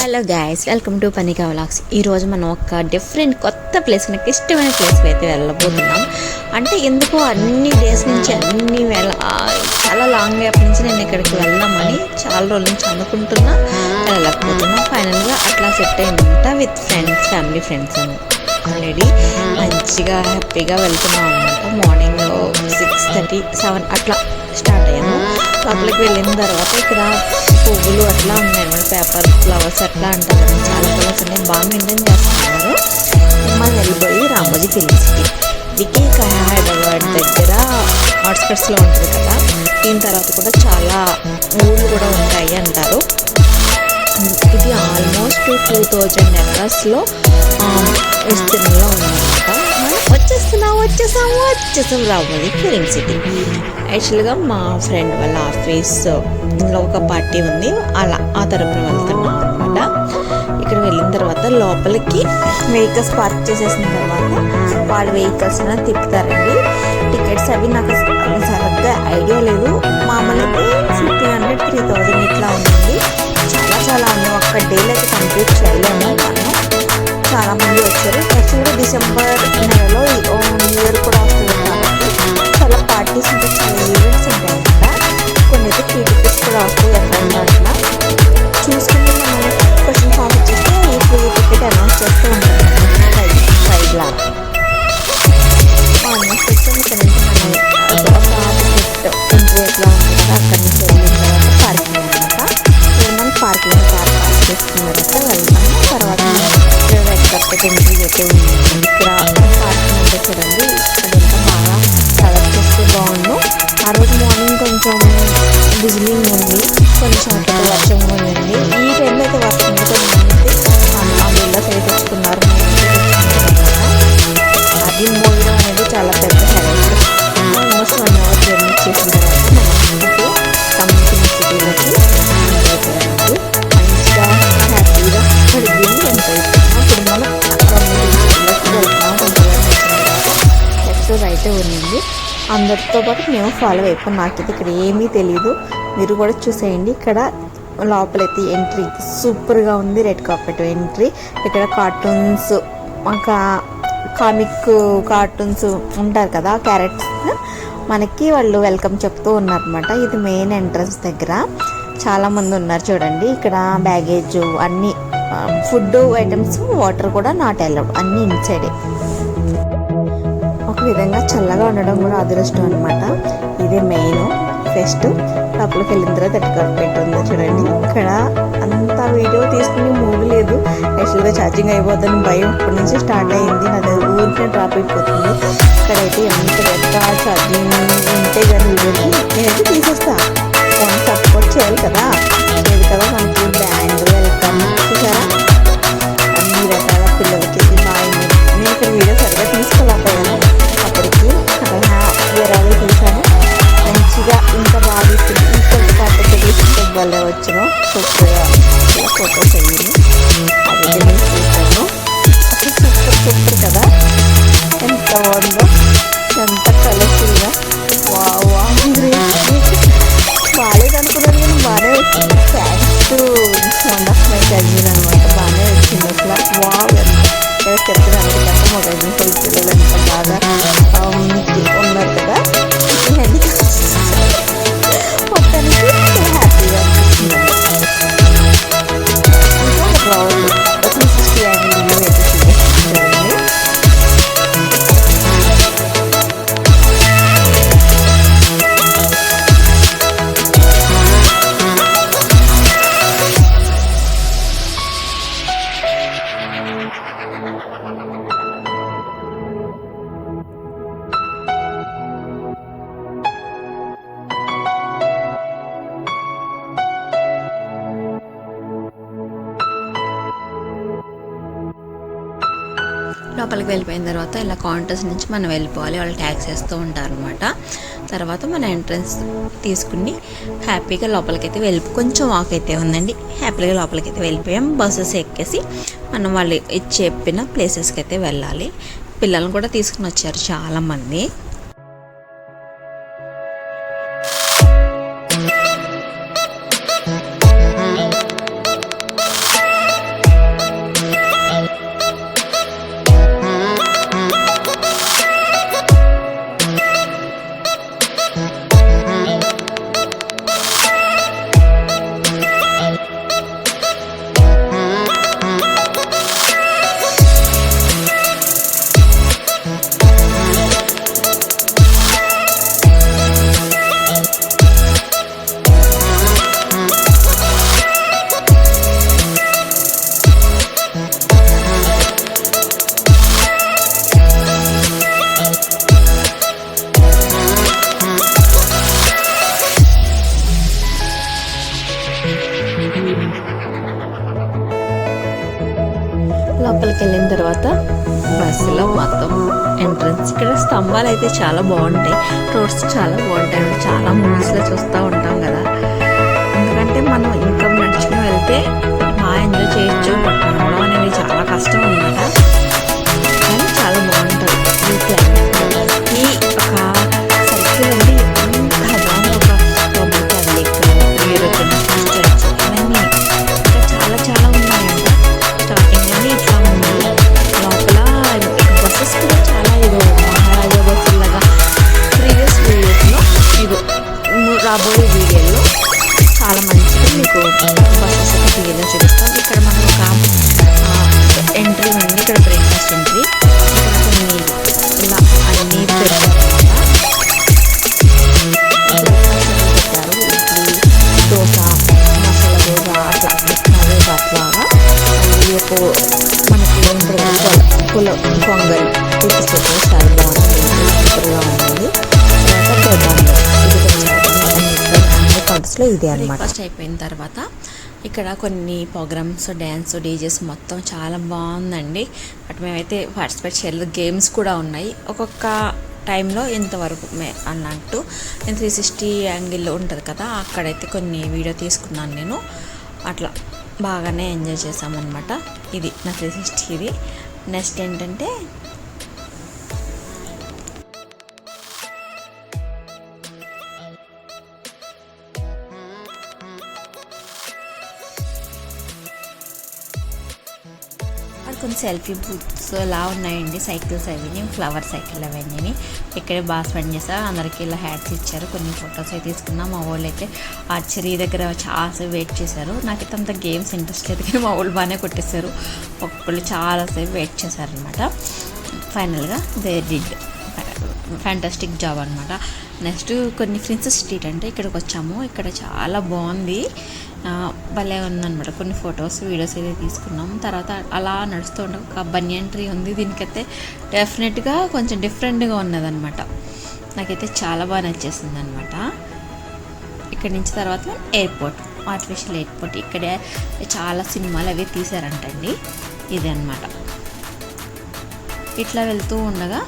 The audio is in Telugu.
Hello guys, welcome to Panika vlogs. ఈరోజు మనం ఒక డిఫరెంట్ కొత్త ప్లేస్, నాకు ఇష్టమైన ప్లేస్కి అయితే వెళ్ళబోతున్నాం. అంటే ఎందుకో అన్ని డేస్ నుంచి చాలా లాంగ్ గ్యాప్ నుంచి నేను ఇక్కడికి వెళ్దామని చాలా రోజుల నుంచి అనుకుంటున్నా, వెళ్ళకపోతున్నా. ఫైనల్గా అట్లా సెట్ అయిందంట విత్ ఫ్రెండ్స్, ఫ్యామిలీ ఫ్రెండ్స్ అని. ఆల్రెడీ మంచిగా హ్యాపీగా వెళ్తున్నాం అనమాట. మార్నింగ్ 6:30, 7 అట్లా స్టార్ట్ అయ్యాము. లోపలికి వెళ్ళిన తర్వాత ఇక్కడ పువ్వులు అట్లా ఉన్నాయి, పేపర్ ఫ్లవర్స్ అట్లా అంటారు, చాలా కలర్స్ ఉన్నాయి, బాగా మెయింటైన్ చేస్తున్నారు. మనం వెళ్ళిపోయి రామోజీ ఫిలిం సిటీ, ఇది హైదరాబాద్ దగ్గర అవుట్స్కట్స్లో ఉంటుంది కదా. దీని తర్వాత కూడా చాలా ఊళ్ళు కూడా ఉంటాయి అంటారు. ఇది ఆల్మోస్ట్ 2000 acres విస్తీర్ణంలో ఉందన్నమాట. వచ్చేసాం రామోజీ ఫిలిం సిటీ. యాక్చువల్గా మా ఫ్రెండ్ వాళ్ళ ఆఫీస్లో ఒక పార్టీ ఉంది, ఆ తరపున వెళ్తున్నాం అనమాట. ఇక్కడ వెళ్ళిన తర్వాత లోపలికి వెహికల్స్ పార్క్ చేసేసిన తర్వాత వాళ్ళ వెహికల్స్ తిప్పుతారండి. టికెట్స్ అవి నాకు సరిగ్గా ఐడియా లేదు. మామూలుగా 1500, 3000 ఇట్లా ఉంటుంది. చాలా ఉంది. ఒక్క డేలో అయితే కంప్లీట్ చేయలేము. మనం చాలా మంది వచ్చారు. యాక్చువల్గా డిసెంబర్ నెలలో న్యూ ఇయర్ కూడా వస్తుంది కాబట్టి చాలా పార్టీస్ ఉంటాయి, చాలా ఈవెంట్స్ ఉంటాయి అనమాట. కొన్ని అయితే ఫ్రీ టికెట్స్ కూడా వస్తాయి. ఎక్కడ అట్లా చూసుకుని మనం క్వశ్చన్ ఫామ్ ఇచ్చేస్తే ఈ ఫ్రీ టికెట్ అనౌన్స్ చేస్తూ ఉంటాం ప్రైజ్ లాగా. ఆల్మోస్ట్ వచ్చాము. ఇక్కడ నుంచి మనం ఎంట్రీ ఎట్లా ఉంటుంది కదా, అక్కడి నుంచి వెళ్ళిన తర్వాత పార్కింగ్ అనమాట. మనం పార్కింగ్ కార్ పార్క్ చేసుకున్న తర్వాత వెళ్తాము. తర్వాత రెడ్ కార్పెట్ ఎంట్రీ అయితే ఉంది. ఇక్కడ పార్కింగ్ అంటే చూడండి, అదంతా బాగా కలర్ చేస్తే బాగుండు. ఆ రోజు మార్నింగ్ కొంచెం బిజిలింగ్ ఉంది, కొన్ని చోట్ల వర్షం ఉందండి. ఈ టైంలో అయితే వర్షం ఉంది. అంబుల్లాస్ అయితే తెచ్చుకున్నారు, అది మోయడం అనేది చాలా పెద్ద ఛాలెంజ్. ఆల్మోస్ట్ 1 hour జర్నీ చేసిన తర్వాత మనం కమ్యూనిటీ సిటీలోకి మంచిగా హ్యాపీగా అడిగి ఇప్పుడు మనం లెఫ్ట్ రైట్ ఉంది. అందరితో పాటు మేము ఫాలో అయిపోయాం. నాకైతే ఇక్కడ ఏమీ తెలీదు, మీరు కూడా చూసేయండి. ఇక్కడ లోపలైతే ఎంట్రీ సూపర్గా ఉంది, రెడ్ కార్పెట్ ఎంట్రీ. ఇక్కడ కార్టూన్స్, కామిక్ కార్టూన్స్ ఉంటారు కదా, క్యారెక్టర్స్ మనకి వాళ్ళు వెల్కమ్ చెప్తూ ఉన్నారనమాట. ఇది మెయిన్ ఎంట్రన్స్ దగ్గర చాలామంది ఉన్నారు చూడండి. ఇక్కడ బ్యాగేజ్ అన్నీ, ఫుడ్ ఐటమ్స్, వాటర్ కూడా నాట్ అలౌడ్, అన్నీ ఇన్సైడే. ఒక విధంగా చల్లగా ఉండడం కూడా అదృష్టం అనమాట. ఇదే మెయిన్ ఫెస్ట్. లోపలికి వెళ్ళిన తర్వాత రెడ్ కార్పెట్ ఉంది చూడండి. ఇక్కడ అంతా వీడియో తీసుకుని మూవీ లేదు. యాక్చువల్గా ఛార్జింగ్ అయిపోతుంది భయం ఇప్పటి నుంచి స్టార్ట్ అయింది. నాది ఊరికే డ్రాప్ అయిపోతుంది. ఇక్కడైతే ఎంత పెద్ద ఛార్జింగ్ ఉంటే కానీ వీడియోకి నేనైతే తీసేస్తా. ఫోన్ సపోర్ట్ చేయాలి కదా, లేదు కదా. మనకి బ్యాండ్ వెల్కమ్ చూసారా, అన్ని రకాల పిల్లలకి బాగా. నేను ఇక్కడ వీడియో సరిగ్గా తీసుకోలేకపోయాను అప్పటికి, వేరే తీసాను. మంచిగా ఇంకా బాగా ఇస్తుంది. ఇంకొక కార్పెట్ తీసుకుంటే భలే వచ్చిన సూపర్గా ఫొటోస్ అయ్యింది. అదైతే నేను చూసాను. అసలు సూపర్ కదా, ఎంత బాగుందో, ఎంత కలర్ఫుల్గా. బాగాలేదు అనుకున్నాను కానీ బాగానే వచ్చింది. Thanks to one of my cousin అనమాట, బాగానే వచ్చింది. అసలు ఎంత చెప్పడానికి కదా, మా కజిన్స్ పిల్లలు ఎంత బాగా ఉన్నారు కదా. మొత్తానికి హ్యాపీగా అనిపిస్తుంది. ఇంకా రౌండ్ 360 యాంగిల్ అయితే చూడండి. లోపలికి వెళ్ళిపోయిన తర్వాత ఇలా కౌంటర్స్ నుంచి మనం వెళ్ళిపోవాలి, వాళ్ళు ట్యాక్స్ వేస్తూ ఉంటారనమాట. తర్వాత మన ఎంట్రన్స్ తీసుకుని హ్యాపీగా లోపలికైతే కొంచెం వాక్ అయితే ఉందండి, హ్యాపీగా లోపలికైతే వెళ్ళిపోయాం. బస్సెస్ ఎక్కేసి మనం వాళ్ళు చెప్పిన ప్లేసెస్కి అయితే వెళ్ళాలి. పిల్లలను కూడా తీసుకుని వచ్చారు చాలామంది. లోపలికి వెళ్ళిన తర్వాత బస్సులో మొత్తం ఎంట్రన్స్, ఇక్కడ స్తంభాలు అయితే చాలా బాగుంటాయి, రోడ్స్ చాలా బాగుంటాయి. చాలా మూవీస్లో చూస్తూ ఉంటాం కదా, ఎందుకంటే మనం ఇంకా నడుచుకుని వెళ్తే బాగా ఎంజాయ్ చేయొచ్చు. బట్ నడవడం అనేది చాలా కష్టం అనమాట, కానీ చాలా బాగుంటుంది. ఈ క్లైమేట్ ఈ ఒక సైకిల్ అండి ఎంత బాగుంది. ఒక కొబ్బరికాయ లేక్, చర్చ్, ఇవన్నీ ఇంకా చాలా చాలా ఉన్నాయంట. స్టార్టింగ్లోనే ఇట్లా ఉంది. లోపల బస్సెస్ కూడా చాలా ఇదో మహారాజా బస్సులాగా ప్రీవియస్ వీడియోస్లో ఇదో రాబోయే వీడియోలో చాలా మంచిగా మీకు బస్సెస్ అయితే క్లియర్గా చూపిస్తాం. ఇక్కడ మనం ఒక ఎంట్రీ ఉంది, ఇక్కడ బ్రేక్ఫాస్ట్ ఎంట్రీ. ఇక్కడ కొన్ని ఇలా అన్నీ పెట్టారనమాట. పెట్టారు ఇడ్లీ, దోశ, మసాలా దోశ అట్లా అట్లాగా. ఒక మనకి పొంగల్ చూపిస్తుంది, చాలా బాగుంది, సూపర్గా ఉంటుంది. ఇదే అనమాట. ఫస్ట్ అయిపోయిన తర్వాత ఇక్కడ కొన్ని ప్రోగ్రామ్స్, డ్యాన్స్, డీజెస్ మొత్తం చాలా బాగుందండి. బట్ మేమైతే పార్టిసిపేట్ చేయలేదు. గేమ్స్ కూడా ఉన్నాయి, ఒక్కొక్క టైంలో ఇంతవరకు అన్నట్టు. నేను 360 యాంగిల్లో ఉంటుంది కదా, అక్కడైతే కొన్ని వీడియో తీసుకున్నాను నేను. అట్లా బాగానే ఎంజాయ్ చేసామన్నమాట. ఇది నా 360 ఇది. నెక్స్ట్ ఏంటంటే కొన్ని సెల్ఫీ బూత్స్ అలా ఉన్నాయండి. సైకిల్స్ అవి, ఫ్లవర్ సైకిల్ అవన్నీ ఇక్కడే బాగా స్పెండ్ చేస్తారు. అందరికీ ఇలా హ్యాట్స్ ఇచ్చారు. కొన్ని ఫొటోస్ అయితే తీసుకున్నాం. మా వాళ్ళు అయితే ఆర్చరీ దగ్గర చాలాసేపు వెయిట్ చేశారు. నాకైతే అంత గేమ్స్ ఇంట్రెస్ట్ లేదు, కానీ మా వాళ్ళు బాగానే కొట్టేశారు. ఒక్కొక్కళ్ళు చాలాసేపు వెయిట్ చేశారనమాట. ఫైనల్గా దే డిడ్ ఫ్యాంటాస్టిక్ జాబ్ అనమాట. నెక్స్ట్ కొన్ని ప్రిన్సెస్ స్ట్రీట్ అంటే ఇక్కడికి వచ్చాము. ఇక్కడ చాలా బాగుంది, భలే ఉందన్నమాట. కొన్ని ఫొటోస్, వీడియోస్ అయితే తీసుకున్నాం. తర్వాత అలా నడుస్తూ ఉండే ఒక బనియన్ ట్రీ ఉంది. దీనికైతే డెఫినెట్గా కొంచెం డిఫరెంట్గా ఉన్నదన్నమాట. నాకైతే చాలా బాగా నచ్చేసింది అనమాట. ఇక్కడి నుంచి తర్వాత ఎయిర్పోర్ట్, ఆర్టిఫిషియల్ ఎయిర్పోర్ట్. ఇక్కడే చాలా సినిమాలు అవి తీశారంటండి. ఇది అనమాట. ఇట్లా వెళ్తూ ఉండగా